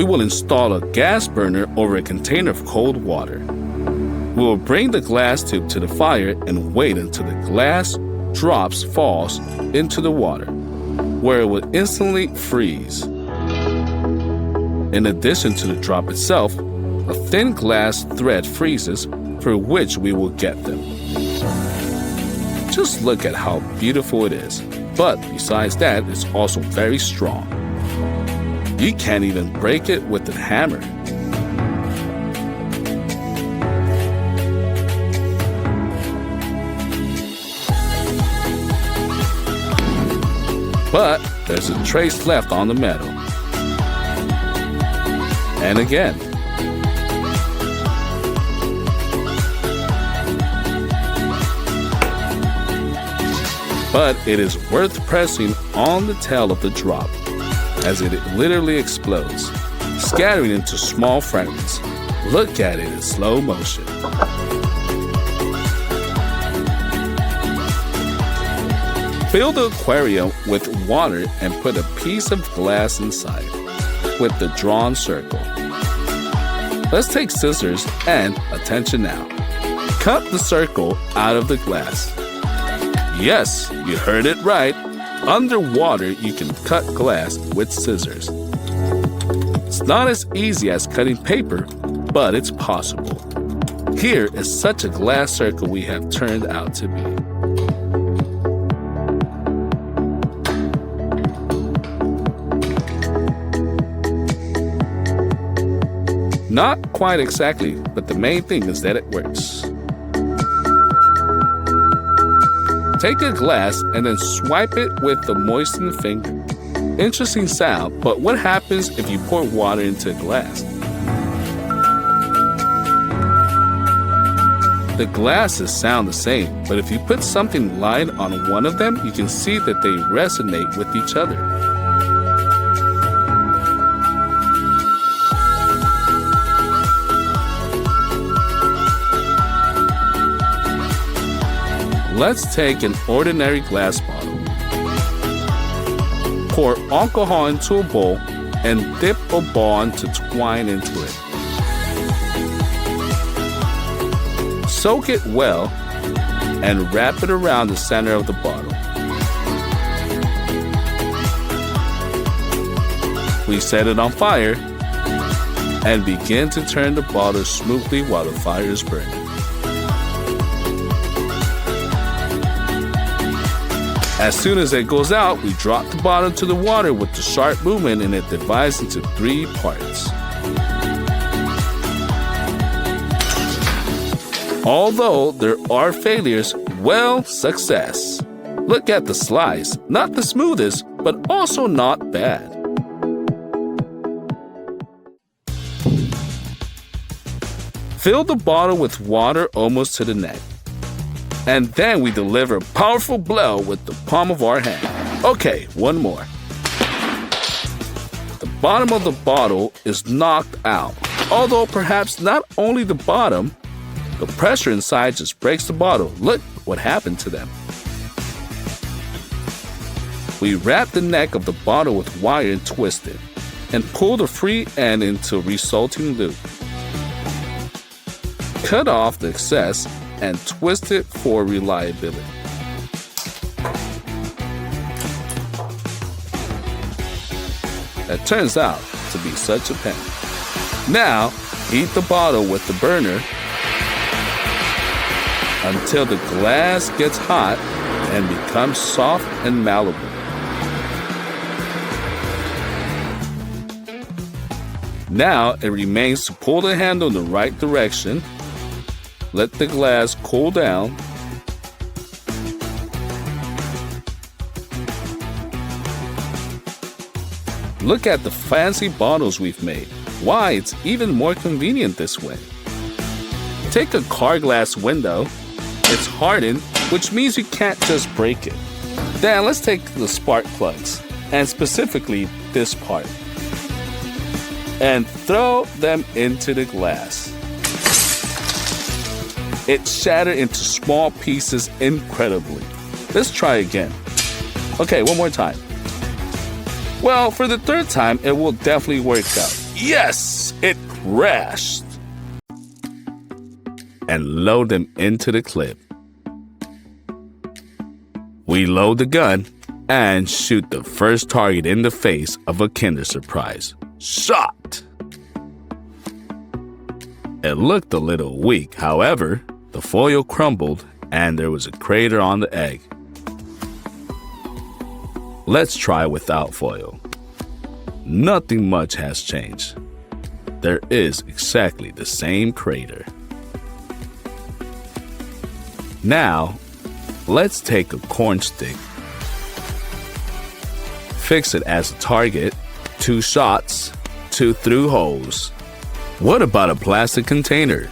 we will install a gas burner over a container of cold water. We will bring the glass tube to the fire and wait until the glass falls into the water, where it will instantly freeze. In addition to the drop itself, a thin glass thread freezes for which we will get them. Just look at how beautiful it is, but besides that, it's also very strong. You can't even break it with a hammer. But there's a trace left on the metal. And again. But it is worth pressing on the tail of the drop, as it literally explodes, scattering into small fragments. Look at it in slow motion. Fill the aquarium with water and put a piece of glass inside with the drawn circle. Let's take scissors and, attention now, cut the circle out of the glass. Yes, you heard it right. Underwater, you can cut glass with scissors. It's not as easy as cutting paper, but it's possible. Here is such a glass circle we have turned out to be. Not quite exactly, but the main thing is that it works. Take a glass and then swipe it with the moistened finger. Interesting sound, but what happens if you pour water into a glass? The glasses sound the same, but if you put something light on one of them, you can see that they resonate with each other. Let's take an ordinary glass bottle. Pour alcohol into a bowl and dip a ball into twine into it. Soak it well and wrap it around the center of the bottle. We set it on fire and begin to turn the bottle smoothly while the fire is burning. As soon as it goes out, we drop the bottle into the water with the sharp movement and it divides into 3 parts. Although there are failures, well, success. Look at the slice, not the smoothest, but also not bad. Fill the bottle with water almost to the neck. And then we deliver a powerful blow with the palm of our hand. Okay, one more. The bottom of the bottle is knocked out. Although perhaps not only the bottom, the pressure inside just breaks the bottle. Look what happened to them. We wrap the neck of the bottle with wire and twist it, and pull the free end into a resulting loop. Cut off the excess and twist it for reliability. That turns out to be such a pain. Now, heat the bottle with the burner until the glass gets hot and becomes soft and malleable. Now, it remains to pull the handle in the right direction. Let the glass cool down. Look at the fancy bottles we've made. Why, it's even more convenient this way. Take a car glass window. It's hardened, which means you can't just break it. Then let's take the spark plugs, and specifically this part, and throw them into the glass. It shattered into small pieces incredibly. Let's try again. Okay, one more time. Well, for the 3rd time, it will definitely work out. Yes, it crashed. And load them into the clip. We load the gun and shoot the first target in the face of a Kinder Surprise. Shot! It looked a little weak, however, the foil crumbled and there was a crater on the egg. Let's try without foil. Nothing much has changed. There is exactly the same crater. Now, let's take a corn stick, fix it as a target, 2 shots, 2 through holes. What about a plastic container?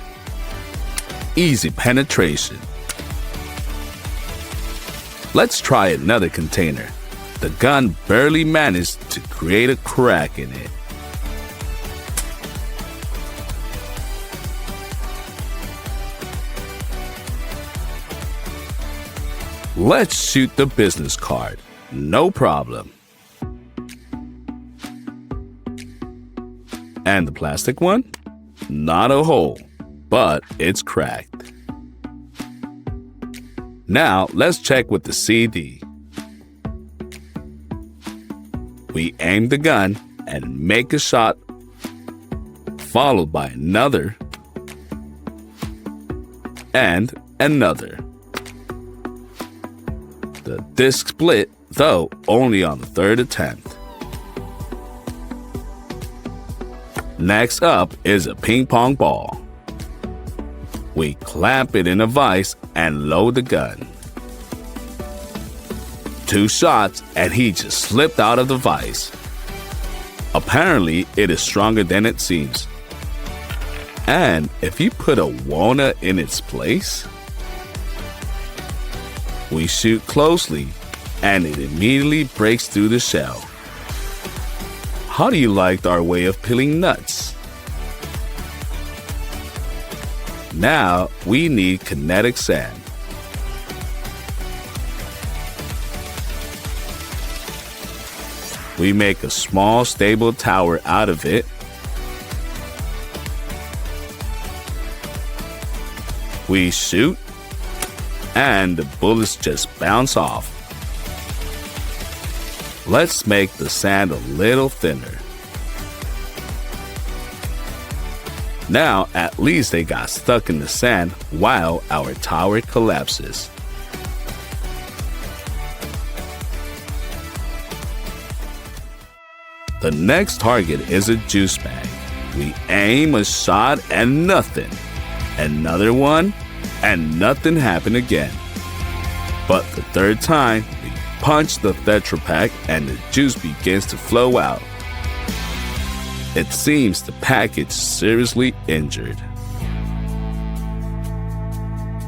Easy penetration. Let's try another container. The gun barely managed to create a crack in it. Let's shoot the business card. No problem. And the plastic one? Not a hole, but it's cracked. Now, let's check with the CD. We aim the gun and make a shot, followed by another and another. The disc split, though only on the 3rd attempt. Next up is a ping pong ball. We clamp it in a vise and load the gun. 2 shots and he just slipped out of the vise. Apparently, it is stronger than it seems. And if you put a walnut in its place, we shoot closely and it immediately breaks through the shell. How do you like our way of peeling nuts? Now we need kinetic sand. We make a small stable tower out of it. We shoot, and the bullets just bounce off. Let's make the sand a little thinner. Now, at least they got stuck in the sand while our tower collapses. The next target is a juice bag. We aim a shot and nothing. Another one, and nothing happened again. But the 3rd time, we punch the Tetra Pak and the juice begins to flow out. It seems the package seriously injured.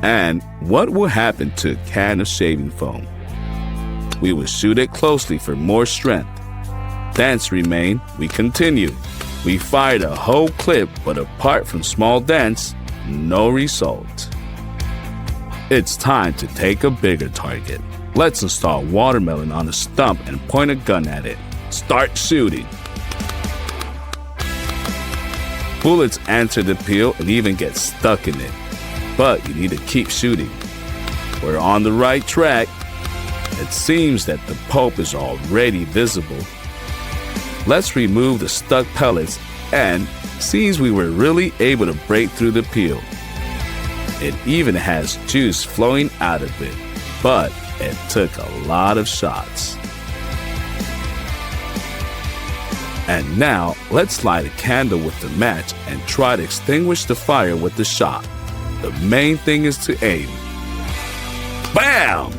And what will happen to a can of shaving foam? We will shoot it closely for more strength. Dents remain, we continue. We fired a whole clip, but apart from small dents, no result. It's time to take a bigger target. Let's install watermelon on a stump and point a gun at it. Start shooting. Bullets enter the peel and even get stuck in it. But you need to keep shooting. We're on the right track. It seems that the pulp is already visible. Let's remove the stuck pellets, and seems we were really able to break through the peel. It even has juice flowing out of it, but it took a lot of shots. And now, let's light a candle with the match and try to extinguish the fire with the shot. The main thing is to aim. Bam!